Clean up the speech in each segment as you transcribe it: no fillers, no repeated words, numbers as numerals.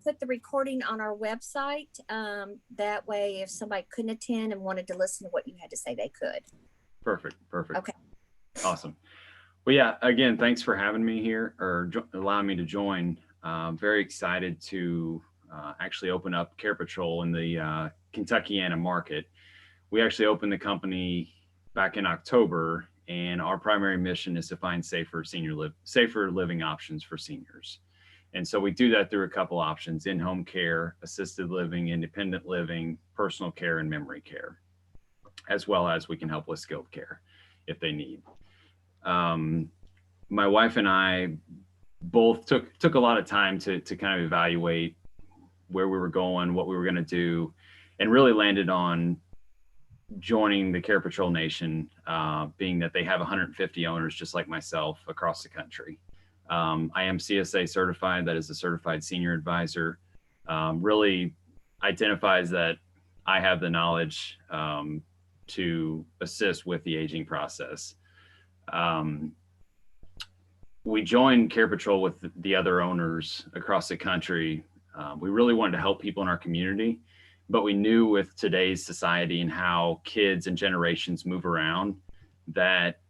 put the recording on our website. That way, if somebody couldn't attend and wanted to listen to what you had to say, they could. Perfect. Okay. Awesome. Well, yeah, again, thanks for having me here or allowing me to join. Very excited to actually open up Care Patrol in the Kentuckiana market. We actually opened the company back in October, and our primary mission is to find safer living options for seniors. And so we do that through a couple options: in-home care, assisted living, independent living, personal care, and memory care, as well as we can help with skilled care if they need. Um, my wife and I both took a lot of time to kind of evaluate where we were going, what we were going to do, and really landed on joining the Care Patrol Nation, being that they have 150 owners just like myself across the country. I am CSA certified, that is a certified senior advisor. Really identifies that I have the knowledge to assist with the aging process. We joined Care Patrol with the other owners across the country. We really wanted to help people in our community, but we knew with today's society and how kids and generations move around that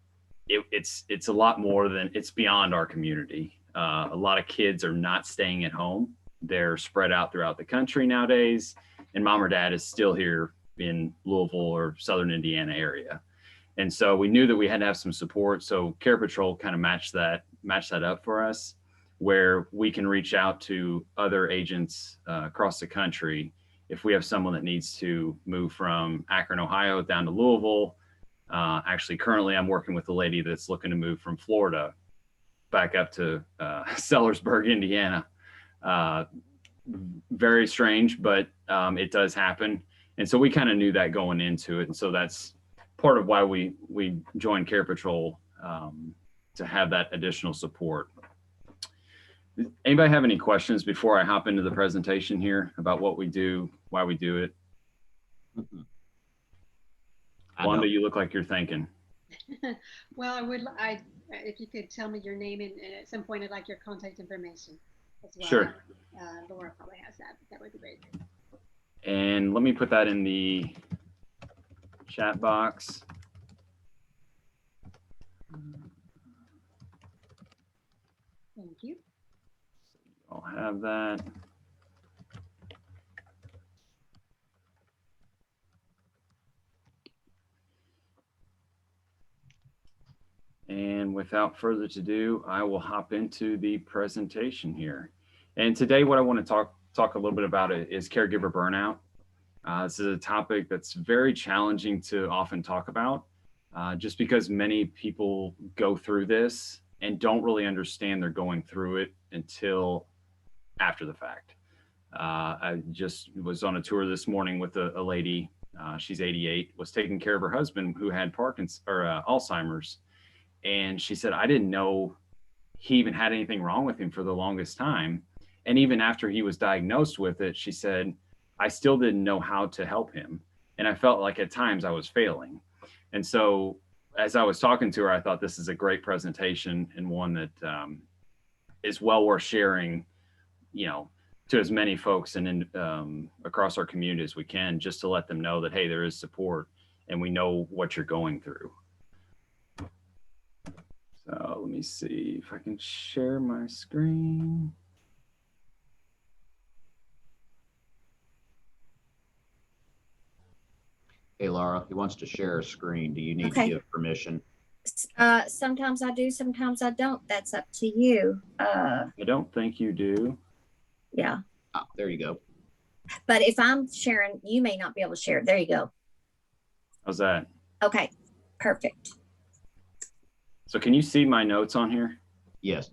it's a lot more than it's beyond our community. A lot of kids are not staying at home. They're spread out throughout the country nowadays, and mom or dad is still here in Louisville or Southern Indiana area. And so we knew that we had to have some support. So Care Patrol kind of matched that up for us, where we can reach out to other agents across the country. If we have someone that needs to move from Akron, Ohio down to Louisville, actually currently I'm working with a lady that's looking to move from Florida back up to Sellersburg, Indiana. Very strange, but it does happen. And so we kind of knew that going into it. And so that's part of why we joined Care Patrol, to have that additional support. Anybody have any questions before I hop into the presentation here about what we do, why we do it? Wanda, you look like you're thinking. Well, if you could tell me your name and at some point I'd like your contact information as well. Sure. Laura probably has that, but that would be great. And let me put that in the chat box. Thank you. I'll have that. And without further ado, I will hop into the presentation here. And today what I want to talk a little bit about is caregiver burnout. This is a topic that's very challenging to often talk about, just because many people go through this and don't really understand they're going through it until after the fact. I just was on a tour this morning with a lady, she's 88, was taking care of her husband who had Alzheimer's. And she said, I didn't know he even had anything wrong with him for the longest time. And even after he was diagnosed with it, she said, I still didn't know how to help him. And I felt like at times I was failing. And so as I was talking to her, I thought this is a great presentation and one that is well worth sharing, to as many folks and across our community as we can, just to let them know that, hey, there is support and we know what you're going through. So let me see if I can share my screen. Hey, Laura, he wants to share a screen. Do you need to give permission? Sometimes I do, sometimes I don't. That's up to you. I don't think you do. Yeah. Oh, there you go. But if I'm sharing, you may not be able to share. There you go. How's that? Okay, perfect. So can you see my notes on here? Yes.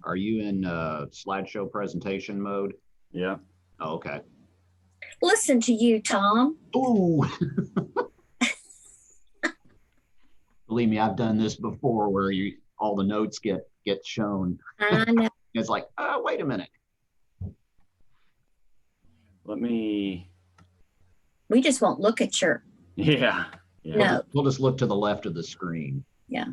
Are you in slideshow presentation mode? Yeah. Oh, okay. Listen to you, Tom. Ooh. Believe me, I've done this before where all the notes get shown. I know. It's like, wait a minute. Let me. We just won't look at your. Yeah. Yeah. No. We'll just look to the left of the screen. Yeah.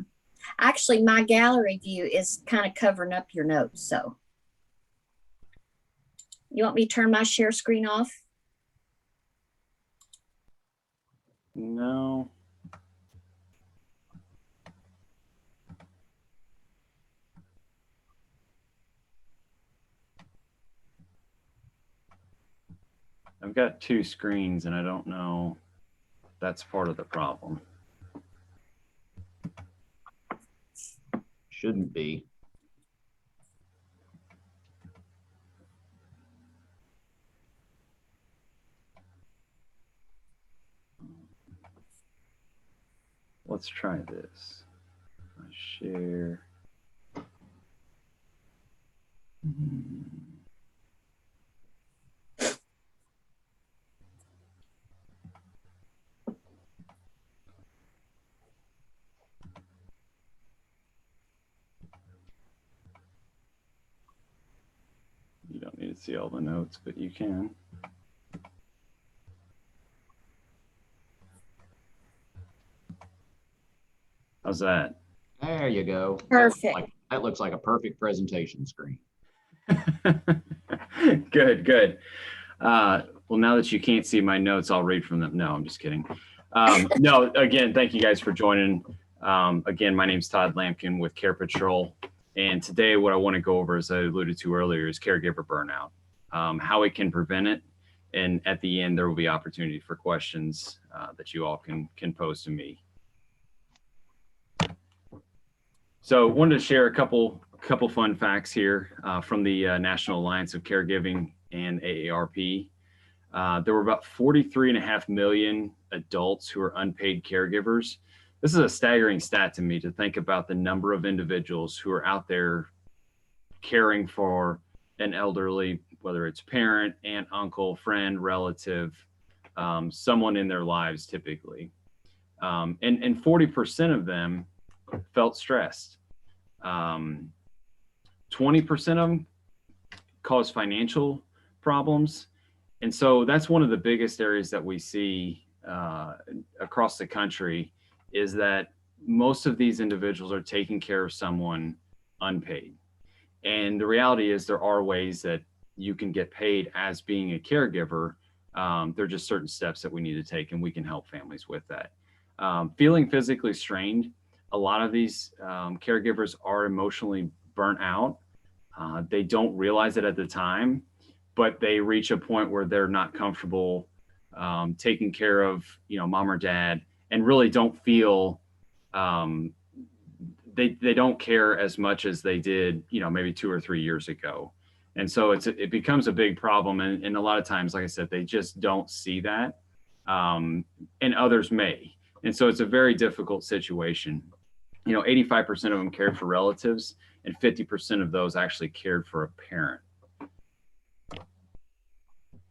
Actually, my gallery view is kind of covering up your notes. So you want me to turn my share screen off? No. I've got two screens and I don't know if that's part of the problem. Shouldn't be. Let's try this. I share. You don't need to see all the notes, but you can. How's that? There you go. Perfect. That looks like a perfect presentation screen. Good, good. Well, now that you can't see my notes, I'll read from them. No, I'm just kidding. No, again, thank you guys for joining. Again, my name's Todd Lampkin with Care Patrol. And today what I want to go over, as I alluded to earlier, is caregiver burnout, how we can prevent it. And at the end, there will be opportunity for questions that you all can pose to me. So wanted to share a couple fun facts here from the National Alliance of Caregiving and AARP. There were about 43.5 million adults who are unpaid caregivers. This is a staggering stat to me, to think about the number of individuals who are out there caring for an elderly, whether it's parent, aunt, uncle, friend, relative, someone in their lives typically. And 40% of them felt stressed. 20% of them cause financial problems. And so that's one of the biggest areas that we see across the country, is that most of these individuals are taking care of someone unpaid. And the reality is there are ways that you can get paid as being a caregiver. There are just certain steps that we need to take, and we can help families with that. Feeling physically strained. A lot of these caregivers are emotionally burnt out. They don't realize it at the time, but they reach a point where they're not comfortable taking care of, mom or dad, and really don't feel they don't care as much as they did, maybe 2 or 3 years ago. And so it becomes a big problem. And a lot of times, like I said, they just don't see that, and others may. And so it's a very difficult situation. 85% of them cared for relatives, and 50% of those actually cared for a parent.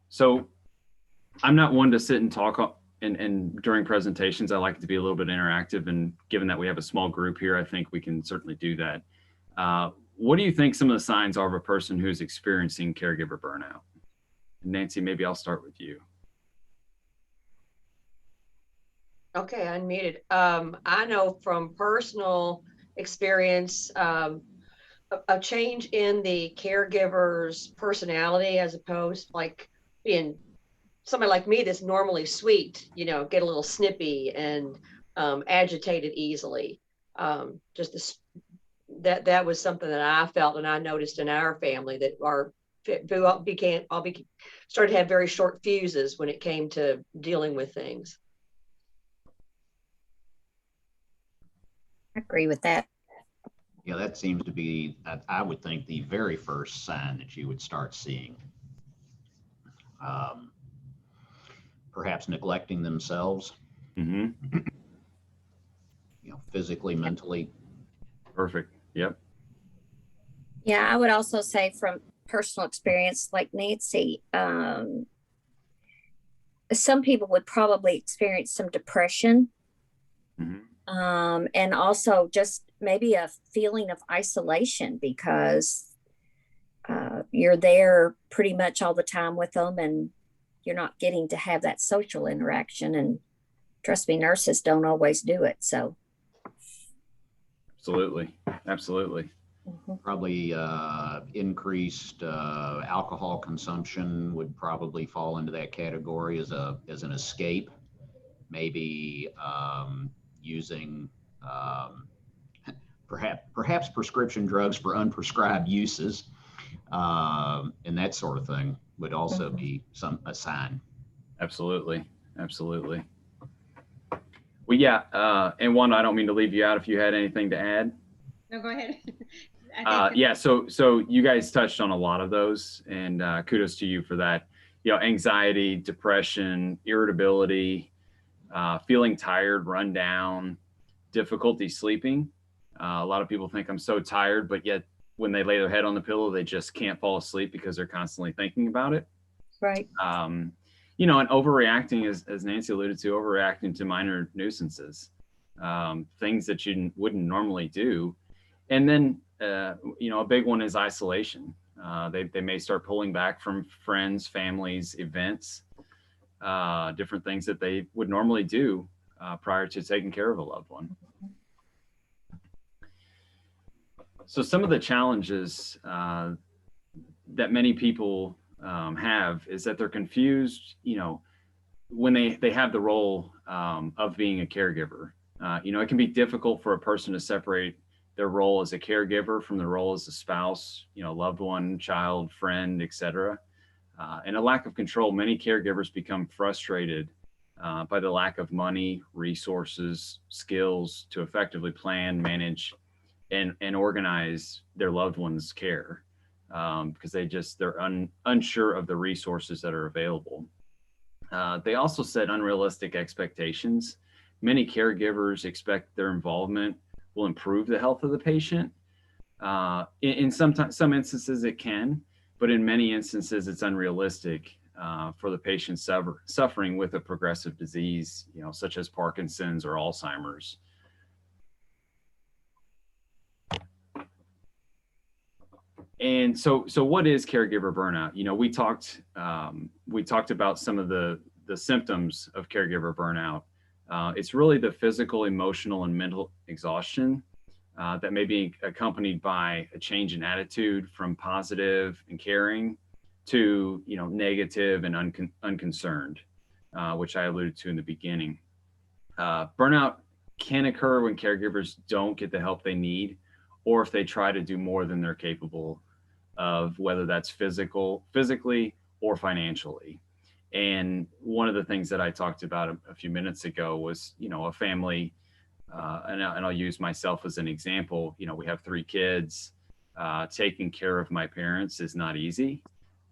So I'm not one to sit and talk and during presentations. I like it to be a little bit interactive, and given that we have a small group here, I think we can certainly do that. What do you think some of the signs are of a person who's experiencing caregiver burnout? Nancy, maybe I'll start with you. Okay, unmuted. I know from personal experience, a change in the caregiver's personality, as opposed like being somebody like me that's normally sweet, get a little snippy and agitated easily. That was something that I felt, and I noticed in our family, that started to have very short fuses when it came to dealing with things. I agree with that. Yeah, that seems to be, I would think, the very first sign that you would start seeing. Perhaps neglecting themselves, Mm-hmm. Physically, mentally. Perfect. Yep. Yeah, I would also say from personal experience, like Nancy, some people would probably experience some depression. Mm-hmm. And also just maybe a feeling of isolation, because you're there pretty much all the time with them, and you're not getting to have that social interaction. And trust me, nurses don't always do it. So, Absolutely. Absolutely. Probably increased alcohol consumption would probably fall into that category as an escape. Maybe using perhaps prescription drugs for unprescribed uses, and that sort of thing would also be a sign. Absolutely. Absolutely. Well, yeah. And Wanda, I don't mean to leave you out if you had anything to add. No, go ahead. I think Yeah. So you guys touched on a lot of those, and kudos to you for that. Anxiety, depression, irritability, feeling tired, run down, difficulty sleeping. A lot of people think I'm so tired, but yet when they lay their head on the pillow, they just can't fall asleep because they're constantly thinking about it. right. And overreacting, as Nancy alluded to, overreacting to minor nuisances, things that you wouldn't normally do. And then, a big one is isolation. They may start pulling back from friends, families, events, different things that they would normally do prior to taking care of a loved one. So some of the challenges that many people have is that they're confused, when they have the role of being a caregiver. It can be difficult for a person to separate their role as a caregiver from their role as a spouse, loved one, child, friend, etc. And a lack of control, many caregivers become frustrated by the lack of money, resources, skills to effectively plan, manage, and organize their loved one's care, because they're unsure of the resources that are available. They also set unrealistic expectations. Many caregivers expect their involvement will improve the health of the patient. In some instances it can, but in many instances it's unrealistic for the patient suffering with a progressive disease, such as Parkinson's or Alzheimer's. And so what is caregiver burnout? We talked about some of the symptoms of caregiver burnout. It's really the physical, emotional, and mental exhaustion that may be accompanied by a change in attitude from positive and caring to negative and unconcerned, which I alluded to in the beginning. Burnout can occur when caregivers don't get the help they need, or if they try to do more than they're capable of, whether that's physically or financially. And one of the things that I talked about a few minutes ago was, a family, and I'll use myself as an example. We have 3 kids. Taking care of my parents is not easy.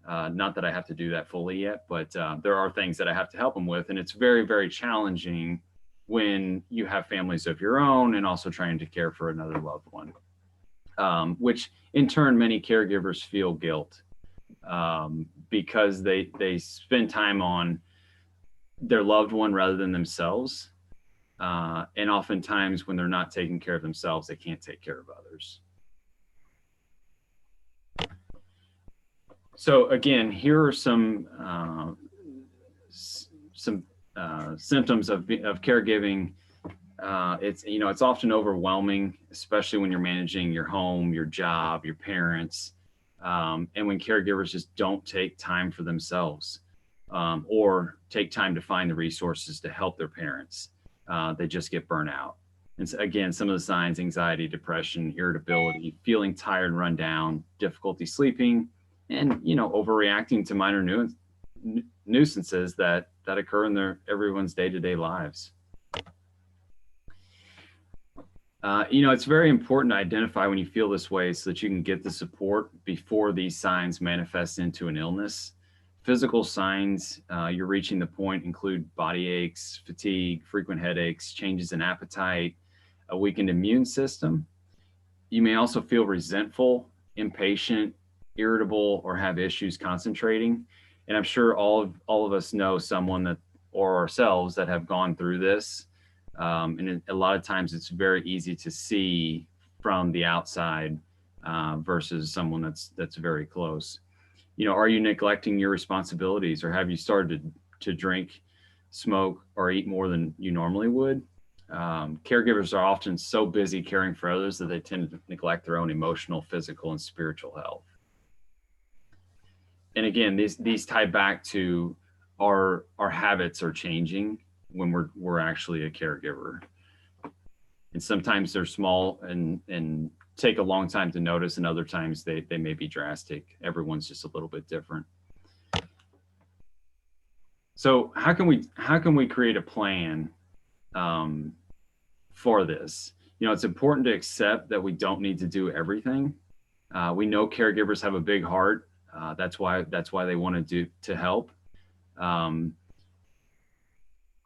Not that I have to do that fully yet, but there are things that I have to help them with. And it's very, very challenging when you have families of your own and also trying to care for another loved one, which in turn, many caregivers feel guilt because they spend time on their loved one rather than themselves. And oftentimes when they're not taking care of themselves, they can't take care of others. So again, here are some symptoms of caregiving. It's often overwhelming, especially when you're managing your home, your job, your parents, and when caregivers just don't take time for themselves, or take time to find the resources to help their parents. They just get burnt out. And so again, some of the signs: anxiety, depression, irritability, feeling tired and run down, difficulty sleeping, and overreacting to minor nuisances that occur in everyone's day-to-day lives. It's very important to identify when you feel this way so that you can get the support before these signs manifest into an illness. Physical signs you're reaching the point include body aches, fatigue, frequent headaches, changes in appetite, a weakened immune system. You may also feel resentful, impatient, irritable, or have issues concentrating. And I'm sure all of us know someone or ourselves that have gone through this. And a lot of times it's very easy to see from the outside versus someone that's very close. Are you neglecting your responsibilities, or have you started to drink smoke, or eat more than you normally would. Caregivers are often so busy caring for others that they tend to neglect their own emotional, physical, and spiritual health. And again, these tie back to our habits are changing when we're actually a caregiver. And sometimes they're small and take a long time to notice, and other times they may be drastic. Everyone's just a little bit different. So how can we create a plan for this? You know, it's important to accept that we don't need to do everything. We know caregivers have a big heart. That's why they want to help.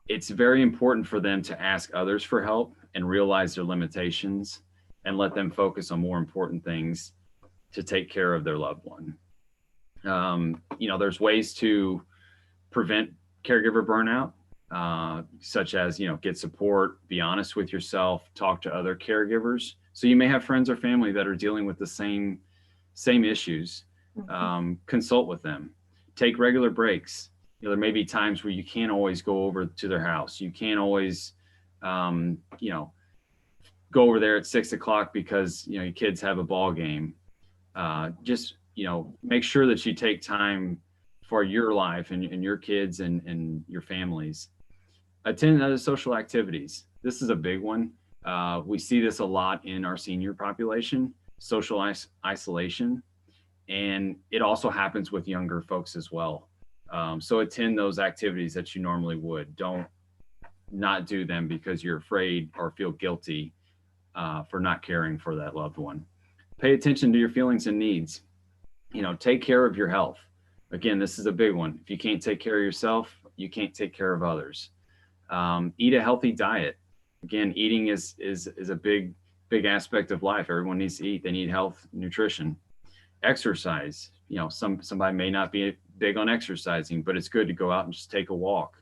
It's very important for them to ask others for help and realize their limitations and let them focus on more important things to take care of their loved one. You know, there's ways to prevent caregiver burnout, such as, you know, get support, be honest with yourself, talk to other caregivers. So you may have friends or family that are dealing with the same issues. Consult with them, take regular breaks. You know, there may be times where you can't always go over to their house. You can't always, you know, go over there at 6 o'clock because, you know, your kids have a ball game. Just, you know, make sure that you take time for your life and your kids and your families. Attend other social activities. This is a big one. We see this a lot in our senior population, social isolation. And it also happens with younger folks as well. So attend those activities that you normally would. Don't not do them because you're afraid or feel guilty for not caring for that loved one. Pay attention to your feelings and needs. You know, take care of your health. Again, this is a big one. If you can't take care of yourself, you can't take care of others. Eat a healthy diet. Again, eating is a big aspect of life. Everyone needs to eat. They need health, nutrition. Exercise. You know, somebody may not be big on exercising, but it's good to go out and just take a walk.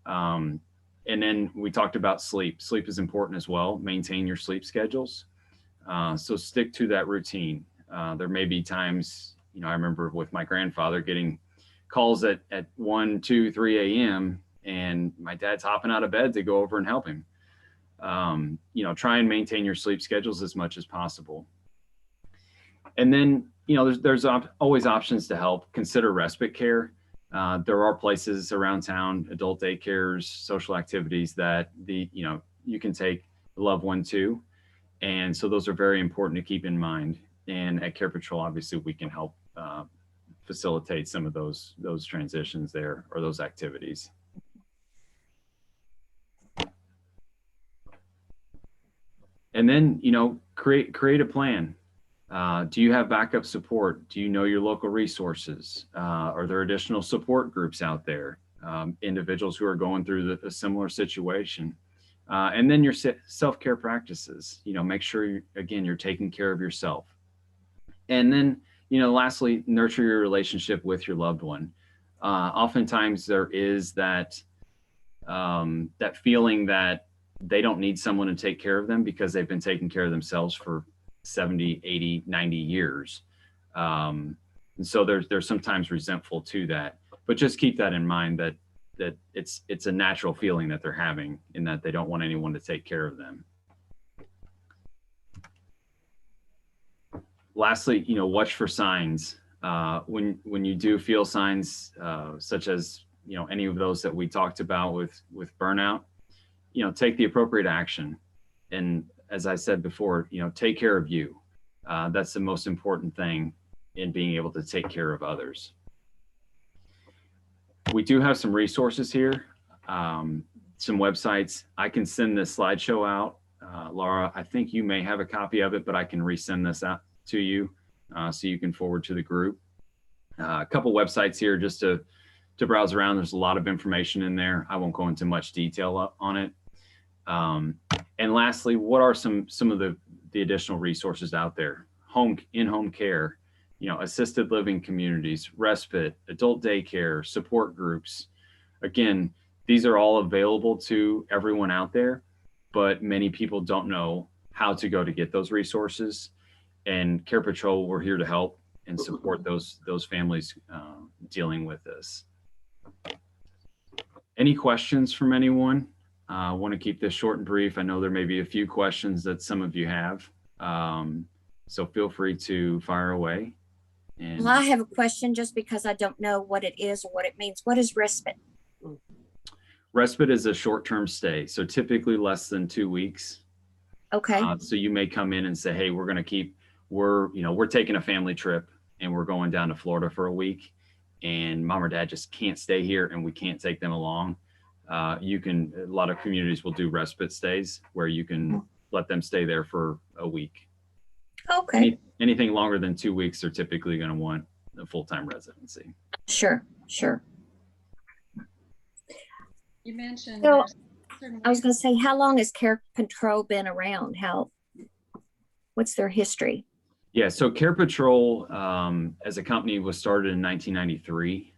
And then we talked about sleep. Sleep is important as well. Maintain your sleep schedules. So stick to that routine. There may be times, you know, I remember with my grandfather getting calls at 1, 2, 3 a.m. and my dad's hopping out of bed to go over and help him. You know, try and maintain your sleep schedules as much as possible. And then, you know, there's always options to help. Consider respite care. There are places around town, adult daycares, social activities that you can take a loved one to. And so those are very important to keep in mind. And at Care Patrol, obviously, we can help facilitate some of those transitions there or those activities. And then, you know, create a plan. Do you have backup support? Do you know your local resources? Are there additional support groups out there? Individuals who are going through a similar situation? And then your self-care practices. You know, make sure, you're taking care of yourself. And then, you know, lastly, nurture your relationship with your loved one. Oftentimes there is that feeling that they don't need someone to take care of them because they've been taking care of themselves for 70, 80, 90 years. And so they're sometimes resentful to that, but just keep that in mind that it's a natural feeling that they're having in that they don't want anyone to take care of them. Lastly, you know, watch for signs. When you do feel signs such as, you know, any of those that we talked about with burnout, you know, take the appropriate action. And as I said before, you know, take care of you. That's the most important thing in being able to take care of others. We do have some resources here, some websites. I can send this slideshow out. Laura, I think you may have a copy of it, but I can resend this out to you so you can forward to the group. A couple websites here just to browse around. There's a lot of information in there. I won't go into much detail on it. And lastly, what are some of the additional resources out there? In-home care, you know, assisted living communities, respite, adult daycare, support groups. Again, these are all available to everyone out there, but many people don't know how to go to get those resources. And Care Patrol, we're here to help and support those families dealing with this. Any questions from anyone? I want to keep this short and brief. I know there may be a few questions that some of you have. So feel free to fire away. And Well, I have a question just because I don't know what it is or what it means. What is respite? respite is a short-term stay. So typically less than 2 weeks. Okay. So you may come in and say, hey, we're taking a family trip and we're going down to Florida for a week, and mom or dad just can't stay here and we can't take them along. A lot of communities will do respite stays where you can let them stay there for a week. Okay. Anything longer than 2 weeks, they're typically going to want a full-time residency. Sure. You mentioned So, there's certain I was ways- going to say, how long has Care Patrol been around? What's their history? Yeah, so Care Patrol as a company was started in 1993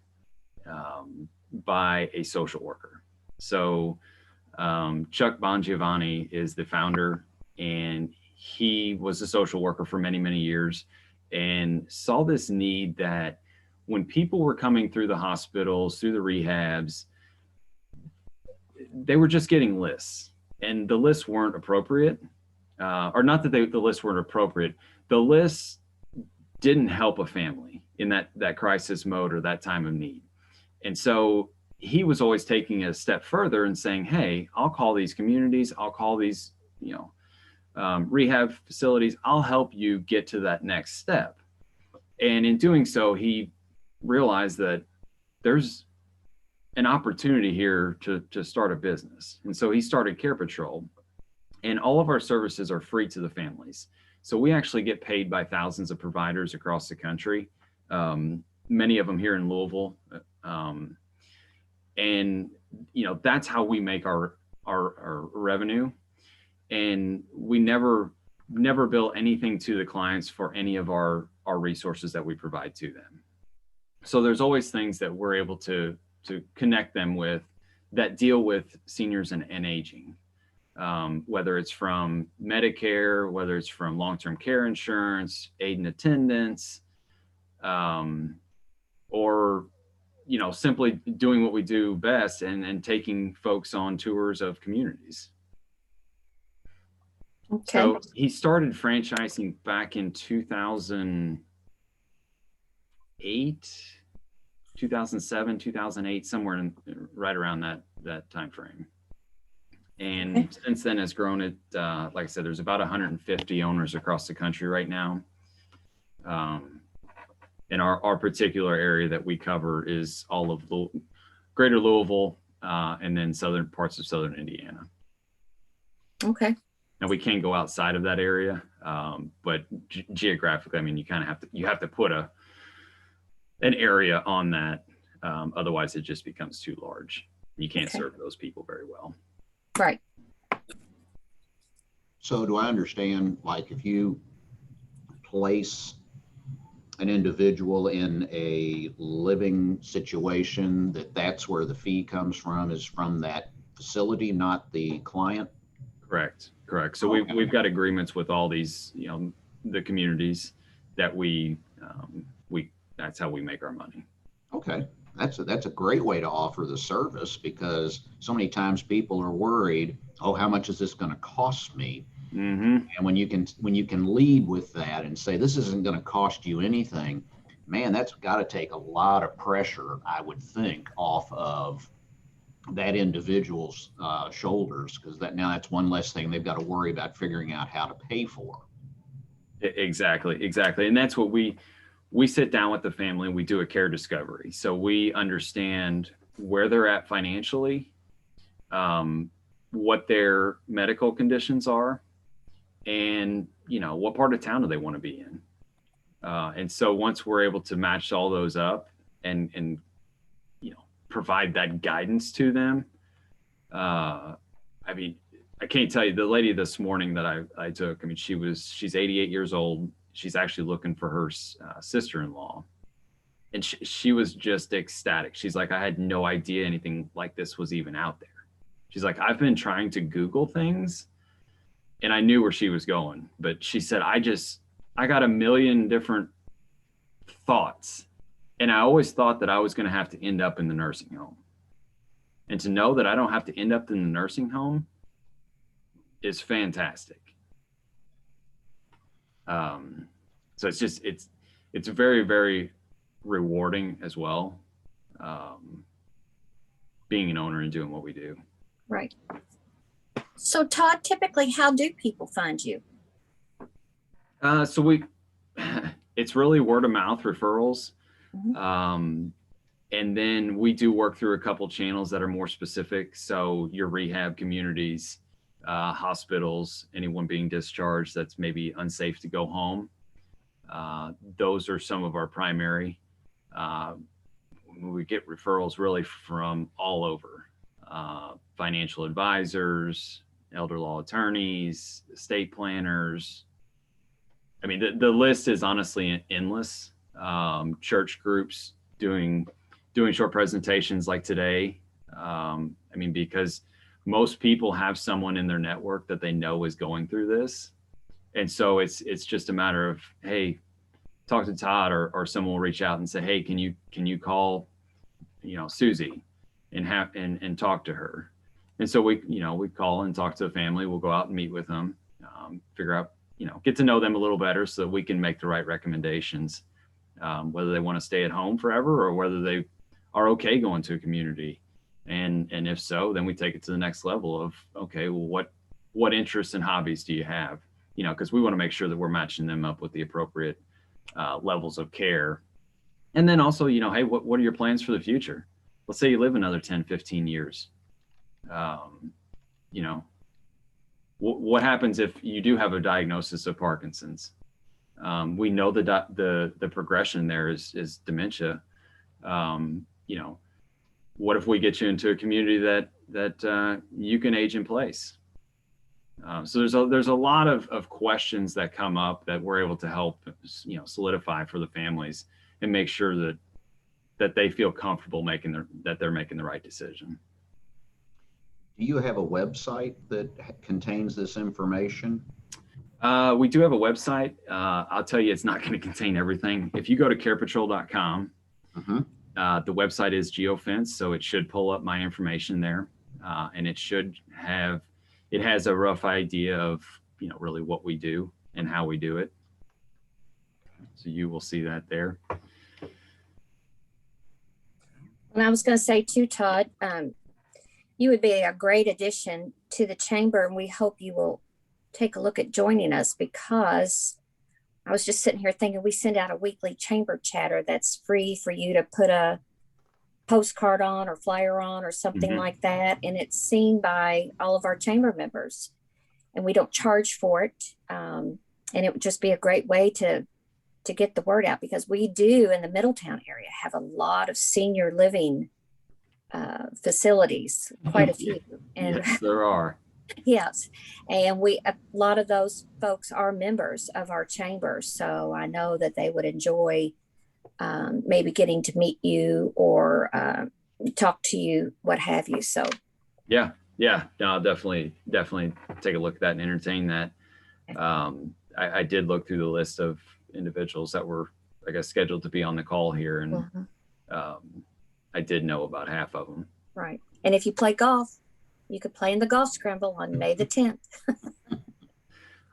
by a social worker. So Chuck Bongiovanni is the founder, and he was a social worker for many, many years and saw this need that when people were coming through the hospitals, through the rehabs, they were just getting lists, and the lists weren't appropriate. Or not that the lists weren't appropriate. The lists didn't help a family in that crisis mode or that time of need. And so he was always taking a step further and saying, hey, I'll call these communities, I'll call these, rehab facilities, I'll help you get to that next step. And in doing so, he realized that there's an opportunity here to start a business. And so he started Care Patrol, and all of our services are free to the families. So we actually get paid by thousands of providers across the country, many of them here in Louisville. And that's how we make our revenue. And we never bill anything to the clients for any of our resources that we provide to them. So there's always things that we're able to connect them with that deal with seniors and aging. Whether it's from Medicare, whether it's from long-term care insurance, aid and attendance, or simply doing what we do best and taking folks on tours of communities. Okay. So he started franchising back in 2008, 2007, 2008, somewhere right around that time frame. And since then has grown it. Like I said, there's about 150 owners across the country right now. In our particular area that we cover is all of greater Louisville, and then southern parts of southern Indiana. Okay. Now we can go outside of that area, but geographically, I mean, you have to put an area on that. Otherwise, it just becomes too large. You can't serve those people very well. Right. So do I understand, like, if you place an individual in a living situation, that's where the fee comes from, is from that facility, not the client? Correct. So we've got agreements with all these, the communities that that's how we make our money. Okay. That's a great way to offer the service, because so many times people are worried, oh, how much is this going to cost me? Mm-hmm. And when you can lead with that and say, this isn't going to cost you anything, man, that's got to take a lot of pressure, I would think, off of that individual's shoulders, because that's one less thing they've got to worry about figuring out how to pay for. Exactly. And that's what we sit down with the family and we do a care discovery. So we understand where they're at financially, what their medical conditions are, and what part of town do they want to be in. And so once we're able to match all those up and provide that guidance to them, I mean, I can't tell you, the lady this morning that I took, I mean, she's 88 years old. She's actually looking for her sister-in-law, and she was just ecstatic. She's like, I had no idea anything like this was even out there. She's like, I've been trying to Google things, and I knew where she was going, but she said, I got a million different thoughts, and I always thought that I was going to have to end up in the nursing home. And to know that I don't have to end up in the nursing home is fantastic. So it's very, very rewarding as well. Being an owner and doing what we do. Right. So Todd, typically, how do people find you? It's really word of mouth referrals. Mhm. And then we do work through a couple channels that are more specific. So your rehab communities, hospitals, anyone being discharged that's maybe unsafe to go home. Those are some of our primary. We get referrals really from all over, financial advisors, elder law attorneys, estate planners. I mean, the list is honestly endless. Church groups doing short presentations like today. I mean, because most people have someone in their network that they know is going through this. And so it's just a matter of, hey, talk to Todd, or someone will reach out and say, hey, can you call, Susie and talk to her. And so we call and talk to the family. We'll go out and meet with them, figure out, get to know them a little better so that we can make the right recommendations, whether they want to stay at home forever or whether they are okay going to a community. And if so, then we take it to the next level of, okay, well, what interests and hobbies do you have? Because we want to make sure that we're matching them up with the appropriate levels of care. And then also, hey, what are your plans for the future? Let's say you live another 10, 15 years. What happens if you do have a diagnosis of Parkinson's? We know the progression there is dementia. What if we get you into a community that you can age in place? So there's a lot of questions that come up that we're able to help, solidify for the families and make sure that they feel comfortable that they're making the right decision. Do you have a website that contains this information? We do have a website. I'll tell you, it's not going to contain everything. If you go to carepatrol.com, the website is geofence, so it should pull up my information there, and it has a rough idea of really what we do and how we do it. So you will see that there. And I was going to say too, Todd, you would be a great addition to the chamber, and we hope you will take a look at joining us, because I was just sitting here thinking we send out a weekly chamber chatter that's free for you to put a postcard on or flyer on or something like that, and it's seen by all of our chamber members, and we don't charge for it, and it would just be a great way to get the word out, because we do in the Middletown area have a lot of senior living facilities, quite a few. And yes, there are. Yes, and a lot of those folks are members of our chamber, so I know that they would enjoy maybe getting to meet you or talk to you, what have you. So yeah, no, definitely take a look at that and entertain that. I did look through the list of individuals that were, I guess, scheduled to be on the call here, and I did know about half of them. Right, and if you play golf, you could play in the golf scramble on May the 10th.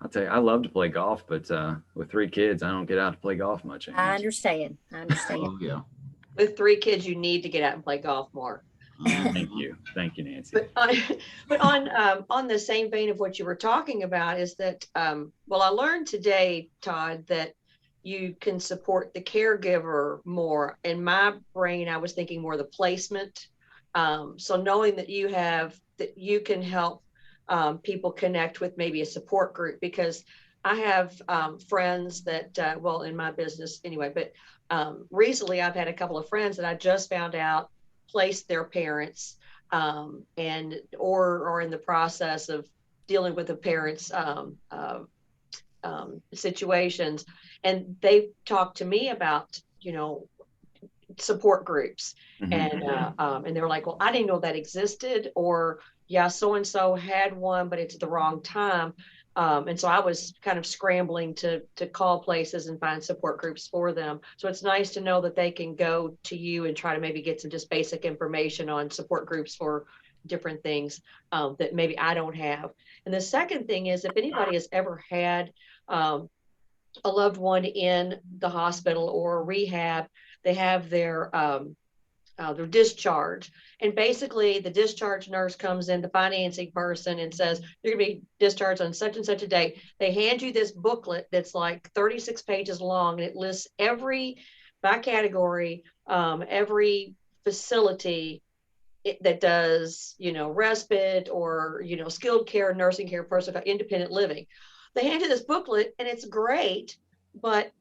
I'll tell you, I love to play golf, but with 3 kids, I don't get out to play golf much anymore. I understand. Oh, yeah. With 3 kids, you need to get out and play golf more. Thank you, Nancy. But on the same vein of what you were talking about is that, well, I learned today, Todd, that you can support the caregiver more. In my brain, I was thinking more the placement. So knowing that you can help people connect with maybe a support group, because I have friends that, well, in my business anyway, but recently I've had a couple of friends that I just found out placed their parents and or in the process of dealing with the parents' situations. And they talked to me about, support groups. Mhm. And they were like, well, I didn't know that existed, or yeah, so and so had one, but it's the wrong time. And so I was kind of scrambling to call places and find support groups for them. So it's nice to know that they can go to you and try to maybe get some just basic information on support groups for different things that maybe I don't have. And the second thing is, if anybody has ever had a loved one in the hospital or rehab, they have their discharge. And basically, the discharge nurse comes in, the financing person, and says, you're going to be discharged on such and such a date. They hand you this booklet that's like 36 pages long, and it lists every by category, every facility that does, respite or, skilled care, nursing care, personal independent living. They hand you this booklet, and it's great, but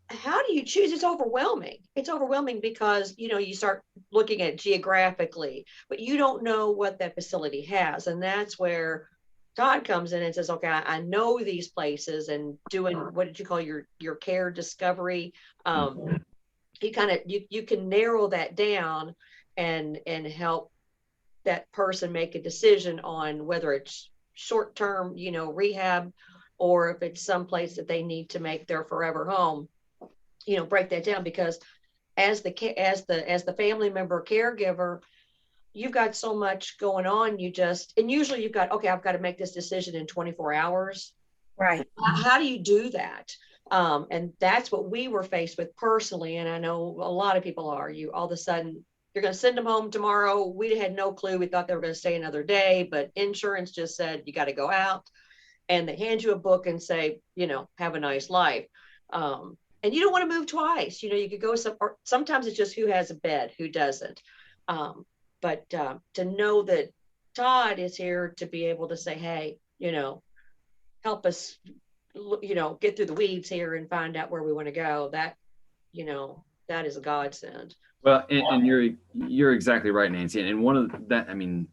how do you choose? It's overwhelming. It's overwhelming because you start looking at it geographically, but you don't know what that facility has. And that's where Todd comes in and says, okay, I know these places, and doing, what did you call your care discovery? You can narrow that down and help that person make a decision on whether it's short-term, rehab, or if it's someplace that they need to make their forever home. Break that down, because as the family member caregiver, you've got so much going on. And usually you've got, okay, I've got to make this decision in 24 hours. Right. How do you do that? And that's what we were faced with personally. And I know a lot of people are. You all of a sudden, you're going to send them home tomorrow. We had no clue. We thought they were going to stay another day, but insurance just said, you got to go out. And they hand you a book and say, have a nice life. And you don't want to move twice. You could go or sometimes it's just who has a bed, who doesn't. But to know that Todd is here to be able to say, hey, help us, get through the weeds here and find out where we want to go. That is a godsend. Well, and you're exactly right, Nancy. And one of that, I mean,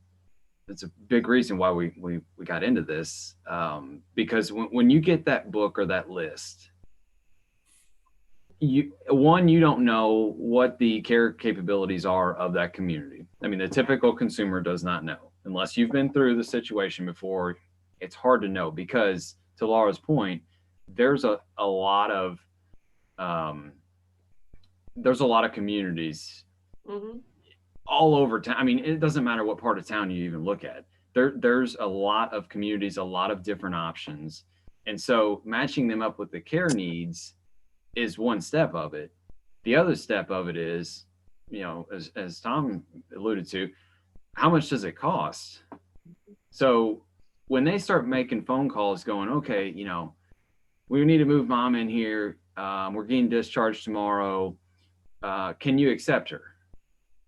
that's a big reason why we got into this, because when you get that book or that list, you don't know what the care capabilities are of that community. I mean, the typical consumer does not know unless you've been through the situation before. It's hard to know because, to Laura's point, there's a lot of communities all over town. I mean, it doesn't matter what part of town you even look at. There's a lot of communities, a lot of different options, and so matching them up with the care needs is one step of it. The other step of it is, as Tom alluded to, how much does it cost? So when they start making phone calls going, okay, we need to move mom in here. We're getting discharged tomorrow. Can you accept her?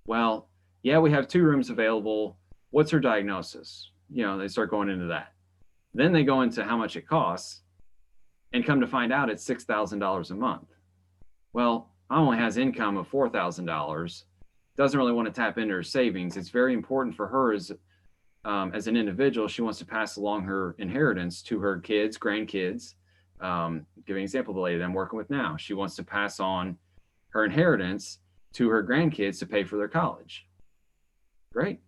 Well, yeah, we have 2 rooms available. What's her diagnosis? They start going into that. Then they go into how much it costs, and come to find out it's $6,000 a month. Well, mom only has income of $4,000, doesn't really want to tap into her savings. It's very important for her as an individual. She wants to pass along her inheritance to her kids, grandkids. Give an example of the lady that I'm working with now. She wants to pass on her inheritance to her grandkids to pay for their college. Great.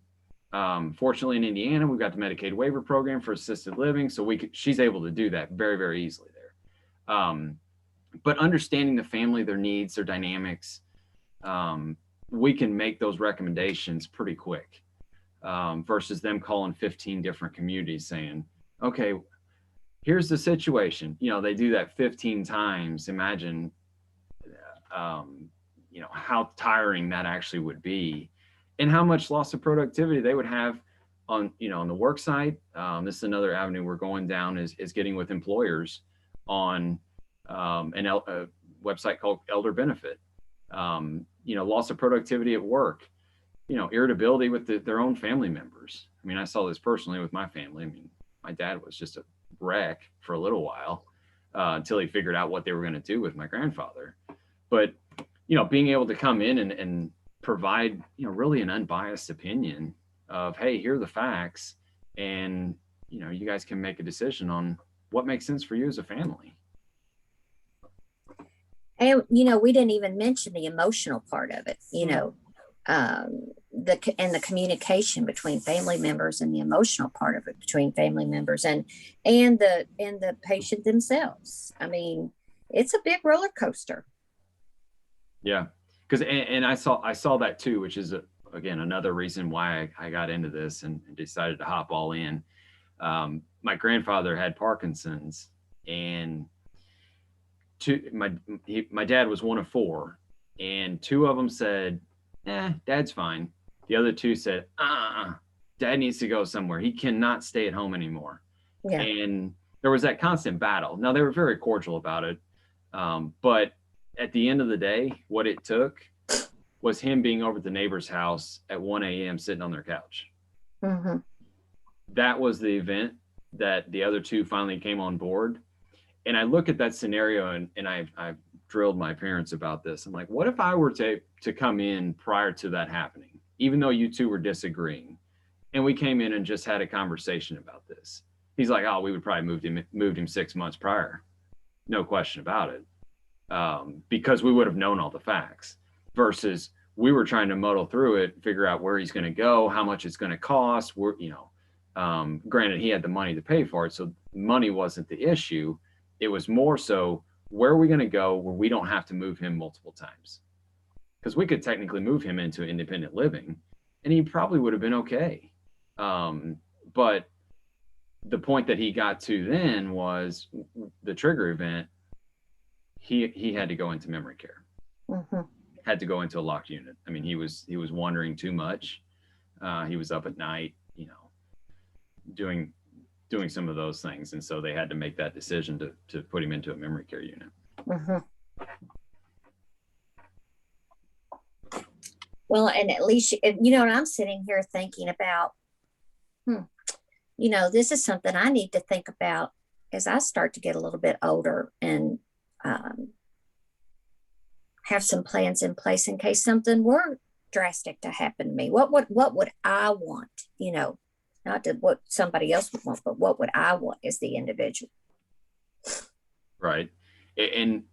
Fortunately, in Indiana, we've got the Medicaid waiver program for assisted living, so she's able to do that very, very easily there. But understanding the family, their needs, their dynamics, we can make those recommendations pretty quick, versus them calling 15 different communities saying, okay, here's the situation. They do that 15 times. Imagine, how tiring that actually would be, and how much loss of productivity they would have on the work side. This is another avenue we're going down, is getting with employers on a website called Elder Benefit. Loss of productivity at work, irritability with their own family members. I mean, I saw this personally with my family. I mean, my dad was just a wreck for a little while until he figured out what they were going to do with my grandfather. But, being able to come in and provide, really an unbiased opinion of, hey, here are the facts, and, you guys can make a decision on what makes sense for you as a family. And, we didn't even mention the emotional part of it, the communication between family members and the emotional part of it between family members and the patient themselves. I mean, it's a big roller coaster. Yeah. Because, and I saw that too, which is again, another reason why I got into this and decided to hop all in. My grandfather had Parkinson's, and my dad was one of four, and two of them said, dad's fine. The other two said, dad needs to go somewhere. He cannot stay at home anymore. Yeah. And there was that constant battle. Now, they were very cordial about it. But at the end of the day, what it took was him being over at the neighbor's house at 1 a.m. sitting on their couch. Mm-hmm. That was the event that the other two finally came on board. And I look at that scenario, and I've drilled my parents about this. I'm like, what if I were to come in prior to that happening, even though you two were disagreeing, and we came in and just had a conversation about this? He's like, we would probably moved him 6 months prior. No question about it. Because we would have known all the facts, versus we were trying to muddle through it, figure out where he's going to go, how much it's going to cost. Granted, he had the money to pay for it, so money wasn't the issue. It was more so, where are we going to go where we don't have to move him multiple times? Because we could technically move him into independent living, and he probably would have been okay. But the point that he got to then was the trigger event. He had to go into memory care. Mm-hmm. Had to go into a locked unit. I mean, he was wandering too much. He was up at night, doing some of those things, and so they had to make that decision to put him into a memory care unit. Mm-hmm. Well, and at least and I'm sitting here thinking about, this is something I need to think about as I start to get a little bit older and have some plans in place in case something were drastic to happen to me. What would I want? Not to what somebody else would want, but what would I want as the individual? Right. And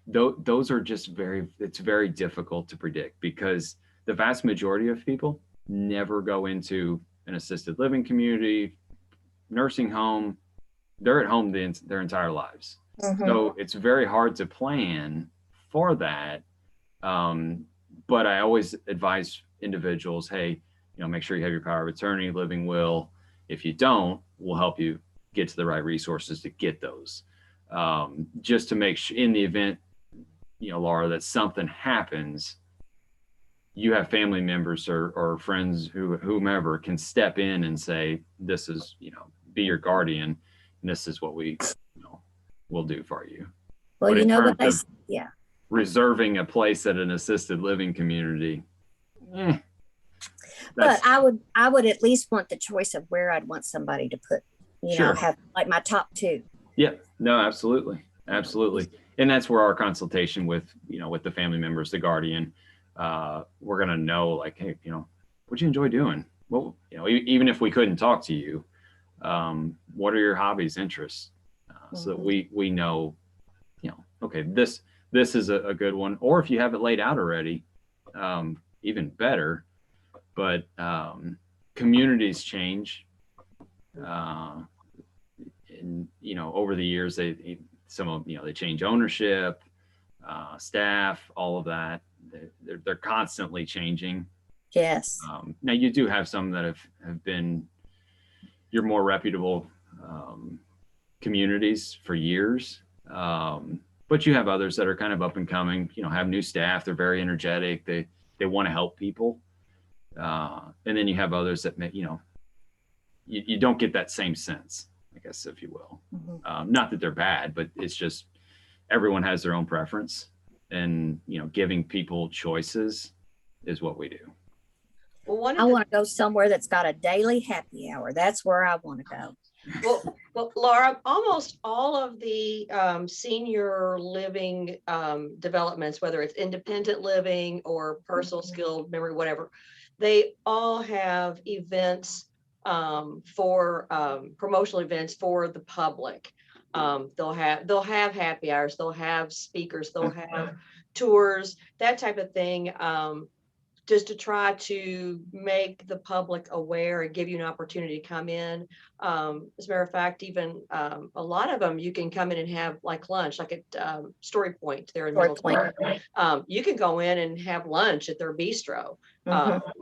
those are just it's very difficult to predict, because the vast majority of people never go into an assisted living community, nursing home. They're at home their entire lives. Mm-hmm. So it's very hard to plan for that. But I always advise individuals, hey, make sure you have your power of attorney, living will. If you don't, we'll help you get to the right resources to get those. Just to make sure, in the event, Laura, that something happens, you have family members or friends whomever can step in and say, this is, be your guardian, and this is what we, will do for you. Well, yeah. Reserving a place at an assisted living community. But I would at least want the choice of where I'd want somebody to put, sure. Have like my top two. Yeah, no, absolutely. Absolutely. And that's where our consultation with the family members, the guardian, we're going to know, like, hey, what'd you enjoy doing? Well, even if we couldn't talk to you, what are your hobbies, interests? So that we know, okay, this is a good one. Or if you have it laid out already, even better. But communities change, and over the years they change ownership, staff, all of that. They're constantly changing. Yes. Now you do have some that have been your more reputable communities for years, but you have others that are kind of up and coming. Have new staff. They're very energetic. They want to help people. And then you have others that you don't get that same sense, I guess, if you will. Mm-hmm. Not that they're bad, but it's just everyone has their own preference, and giving people choices is what we do. Well, I want to go somewhere that's got a daily happy hour. That's where I want to go. Well, Laura, almost all of the senior living developments, whether it's independent living or personal skilled memory, whatever, they all have events for promotional events for the public. They'll have happy hours, they'll have speakers, they'll have tours, that type of thing. Just to try to make the public aware and give you an opportunity to come in. As a matter of fact, even a lot of them, you can come in and have like lunch, like at Story Point there in Middletown. You can go in and have lunch at their bistro.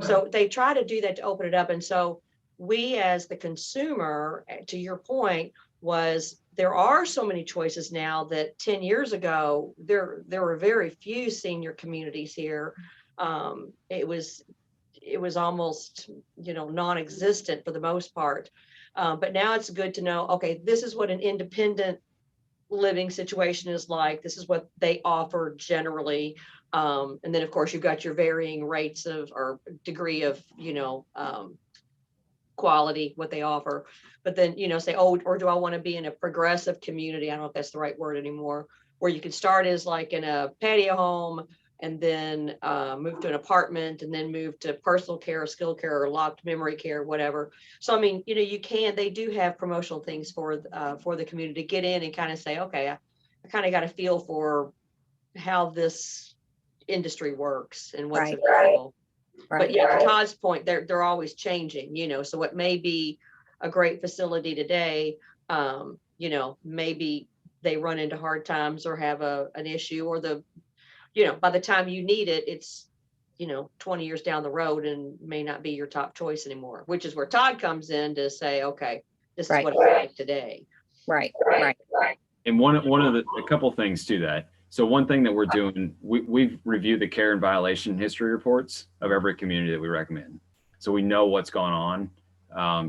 So they try to do that to open it up. And so we as the consumer, to your point, there are so many choices now that 10 years ago, there were very few senior communities here. It was almost, non-existent for the most part. But now it's good to know, okay, this is what an independent living situation is like. This is what they offer generally. And then of course you've got your varying rates or degree of, quality, what they offer. But then, say, oh, or do I want to be in a progressive community? I don't know if that's the right word anymore, where you can start as like in a patio home, and then move to an apartment, and then move to personal care, skill care, or locked memory care, whatever. So, I mean, they do have promotional things for the community to get in and kind of say, okay, I kind of got a feel for how this industry works and what's available. Right. But yeah, to Todd's point, they're always changing, so it may be a great facility today, maybe they run into hard times or have an issue, or by the time you need it, it's 20 years down the road and may not be your top choice anymore, which is where Todd comes in to say, okay, this is what it's like today. Right. And a couple things to that. So one thing that we're doing, we've reviewed the care and violation history reports of every community that we recommend. So we know what's going on.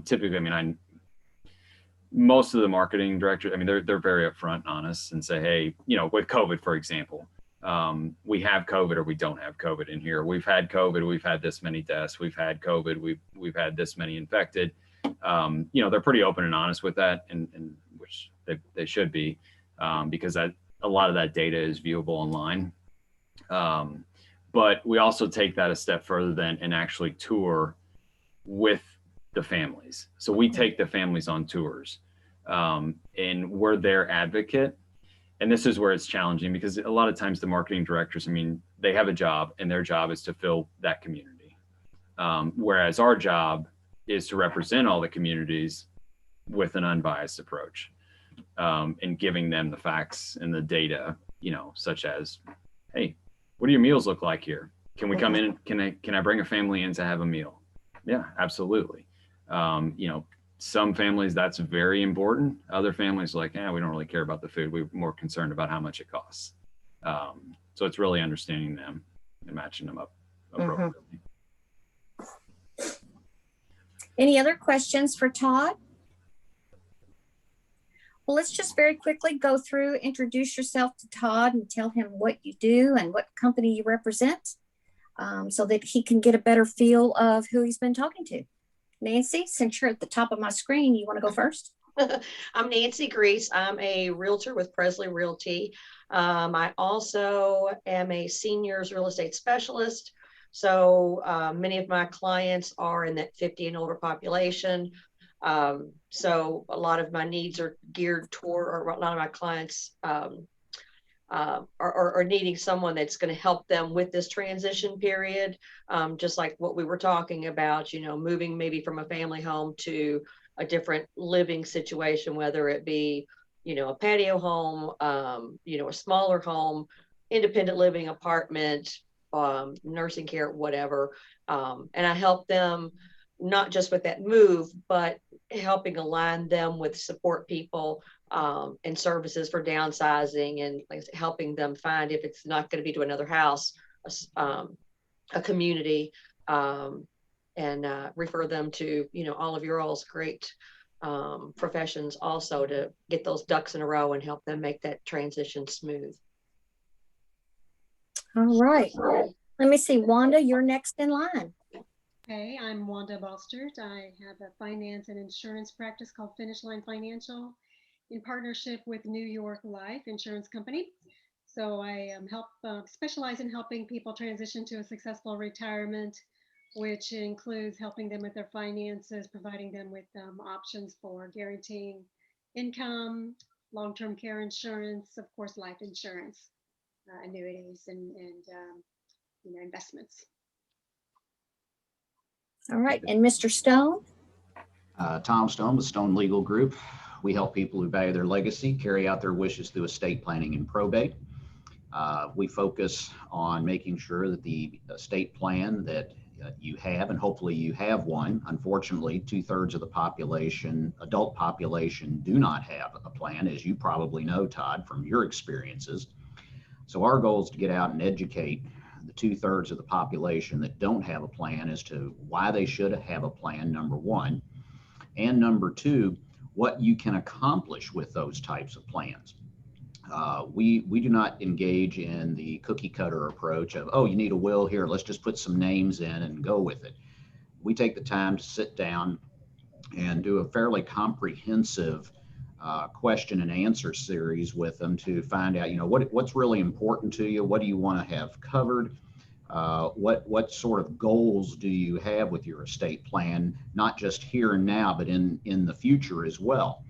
Typically, most of the marketing directors, they're very upfront and honest and say, hey, with COVID, for example, we have COVID or we don't have COVID in here. We've had COVID, we've had this many deaths. We've had COVID, we've had this many infected. They're pretty open and honest with that, and which they should be, because a lot of that data is viewable online. But we also take that a step further and actually tour with the families. So we take the families on tours, and we're their advocate. And this is where it's challenging, because a lot of times the marketing directors, they have a job, and their job is to fill that community. Whereas our job is to represent all the communities with an unbiased approach, and giving them the facts and the data, such as, hey, what do your meals look like here? Can we come in? Can I bring a family in to have a meal? Yeah, absolutely. Some families, that's very important. Other families are like, we don't really care about the food. We're more concerned about how much it costs. So it's really understanding them and matching them up appropriately. Any other questions for Todd? Well, let's just very quickly go through, introduce yourself to Todd and tell him what you do and what company you represent, so that he can get a better feel of who he's been talking to. Nancy, since you're at the top of my screen, you want to go first? I'm Nancy Grease. I'm a realtor with Presley Realty. I also am a seniors real estate specialist. So many of my clients are in that 50 and older population. So a lot of my needs are geared toward, or a lot of my clients are needing someone that's going to help them with this transition period. Just like what we were talking about, moving maybe from a family home to a different living situation, whether it be, a patio home, a smaller home, independent living apartment, nursing care, whatever. And I help them not just with that move, but helping align them with support people and services for downsizing, and like I said, helping them find, if it's not going to be to another house, a community, and refer them to, all of your all's great professions also, to get those ducks in a row and help them make that transition smooth. All right. Let me see. Wanda, you're next in line. Hey, I'm Wanda Bostert. I have a finance and insurance practice called Finish Line Financial, in partnership with New York Life Insurance Company. So I specialize in helping people transition to a successful retirement, which includes helping them with their finances, providing them with options for guaranteeing income, long-term care insurance, of course, life insurance, annuities, and investments. All right. And Mr. Stone? Tom Stone with Stone Legal Group. We help people who value their legacy carry out their wishes through estate planning and probate. We focus on making sure that the estate plan that you have, and hopefully you have one. Unfortunately, 2/3 of the population, adult population, do not have a plan, as you probably know, Todd, from your experiences. So our goal is to get out and educate the 2/3 of the population that don't have a plan as to why they should have a plan, number one, and number two, what you can accomplish with those types of plans. We do not engage in the cookie cutter approach of, oh, you need a will here, let's just put some names in and go with it. We take the time to sit down and do a fairly comprehensive question and answer series with them to find out, what's really important to you, what do you want to have covered, what sort of goals do you have with your estate plan, not just here and now, but in the future as well.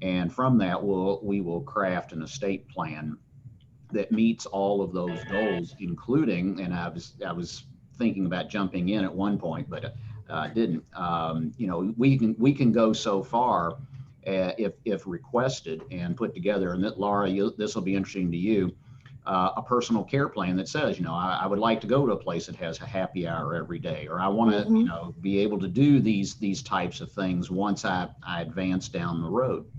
And from that, we will craft an estate plan that meets all of those goals, including, and I was thinking about jumping in at one point, but didn't. We can go so far if requested and put together, and that, Laura, this will be interesting to you, a personal care plan that says, I would like to go to a place that has a happy hour every day, or I want to, be able to do these types of things once I advance down the road.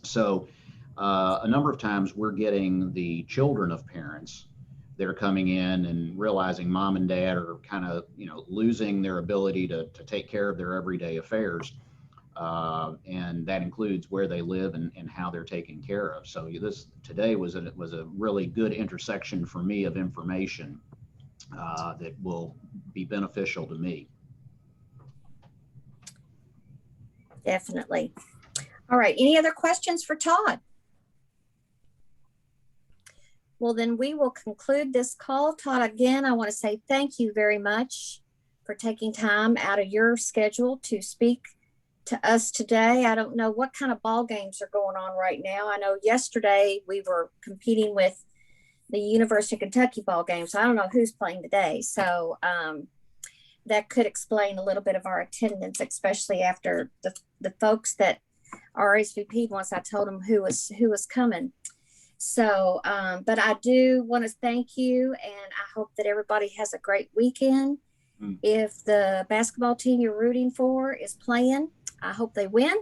So a number of times we're getting the children of parents that are coming in and realizing mom and dad are kind of, losing their ability to take care of their everyday affairs. And that includes where they live and how they're taken care of. So this today was a really good intersection for me of information that will be beneficial to me. Definitely. All right. Any other questions for Todd? Well, then we will conclude this call. Todd, again, I want to say thank you very much for taking time out of your schedule to speak to us today. I don't know what kind of ball games are going on right now. I know yesterday we were competing with the University of Kentucky ball game, so I don't know who's playing today. So that could explain a little bit of our attendance, especially after the folks that RSVP'd once I told them who was coming. So, but I do want to thank you, and I hope that everybody has a great weekend. If the basketball team you're rooting for is playing, I hope they win.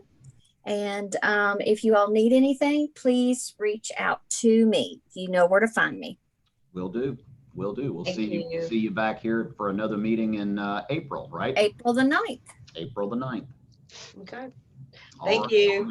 And if you all need anything, please reach out to me. You know where to find me. Will do. We'll Thank see you. see you back here for another meeting in April, right? April the 9th. April the 9th. Okay. All Thank right. you.